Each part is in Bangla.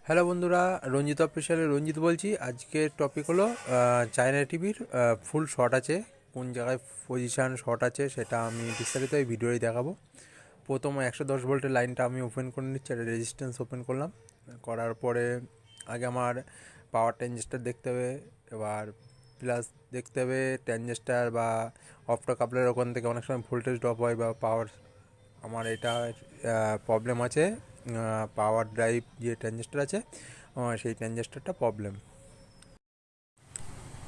হ্যালো বন্ধুরা, রঞ্জিত অফিসিয়ালে রঞ্জিত বলছি। আজকের টপিক হলো চায়না টিভির ফুল শট আছে, কোন জায়গায় পজিশান শট আছে সেটা আমি বিস্তারিত এই ভিডিওয় দেখাবো। প্রথম 110 ভোল্টের লাইনটা আমি ওপেন করে নিচ্ছি, একটা রেজিস্ট্যান্স ওপেন করলাম। করার পরে আগে আমার পাওয়ার ট্রানজিস্টার দেখতে হবে, এবার প্লাস দেখতে হবে ট্রানজিস্টার বা অপটো কাপলারের ওখান থেকে অনেক সময় ভোল্টেজ ড্রপ হয় বা পাওয়ার। আমার এটা প্রবলেম আছে, পাওয়ার ড্রাইভ যে ট্রানজিস্টার আছে সেই ট্রানজিস্টারটা প্রবলেম।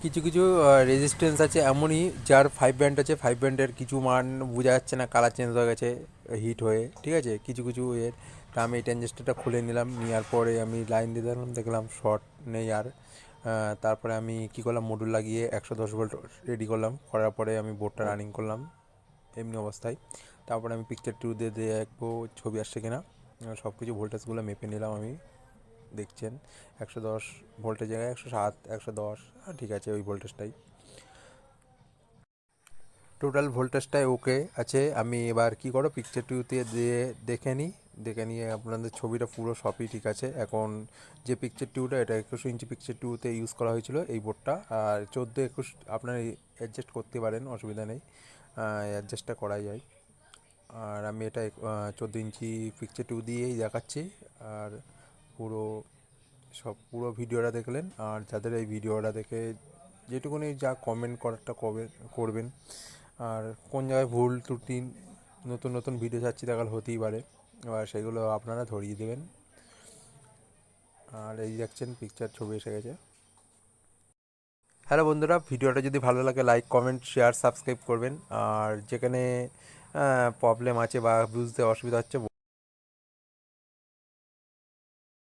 কিছু কিছু রেজিস্ট্যান্স আছে এমনই যার 5 ব্যান্ড আছে, 5 ব্যান্ডের কিছু মান বোঝা যাচ্ছে না, কালার চেঞ্জ হয়ে গেছে হিট হয়ে, ঠিক আছে কিছু কিছু এর। তা আমি এই ট্রানজিস্টারটা খুলে নিলাম, নেওয়ার পরে আমি লাইন দিয়ে দিলাম, দেখলাম শর্ট নেই আর। তারপরে আমি কী করলাম, মডুল লাগিয়ে 110 ভোল্ট রেডি করলাম, করার পরে আমি বোর্ডটা রানিং করলাম এমনি অবস্থায়। তারপরে আমি পিকচার টু দিয়ে দেখবো ছবি আসছে কিনা। সব কিছু ভোল্টেজগুলো মেপে নিলাম আমি, দেখছেন 110 ভোল্টের জায়গায় 107, 110, ঠিক আছে ওই ভোল্টেজটাই, টোটাল ভোল্টেজটাই ওকে আছে। আমি এবার কি করো, পিকচার টুতে দিয়ে দেখে নিই, দেখে নিয়ে আপনাদের ছবিটা পুরো সবই ঠিক আছে। এখন যে পিকচার টিউটা, এটা 21 ইঞ্চি পিকচার টিউতে ইউজ করা হয়েছিল এই বোর্ডটা, আর 14-21 আপনার অ্যাডজাস্ট করতে পারেন, অসুবিধা নেই, অ্যাডজাস্টটা করা যায়। আর আমি এটা 14 ইঞ্চি পিকচার টিউ দিয়েই দেখাচ্ছি। আর পুরো পুরো ভিডিওটা দেখলেন, আর যাদের এই ভিডিওটা দেখে যেটুকুনি যা কমেন্ট করারটা করবেন। আর কোন জায়গায় ভুল ত্রুটি, নতুন নতুন ভিডিও ছাড়ছি দেখাল হতেই পারে, এবার সেগুলো আপনারা ধরিয়ে দেবেন। আর এই দেখছেন পিকচার ছবি এসে গেছে। হ্যালো বন্ধুরা, ভিডিওটা যদি ভালো লাগে লাইক কমেন্ট শেয়ার সাবস্ক্রাইব করবেন। আর যেখানে প্রবলেম আছে বা বুঝতে অসুবিধা হচ্ছে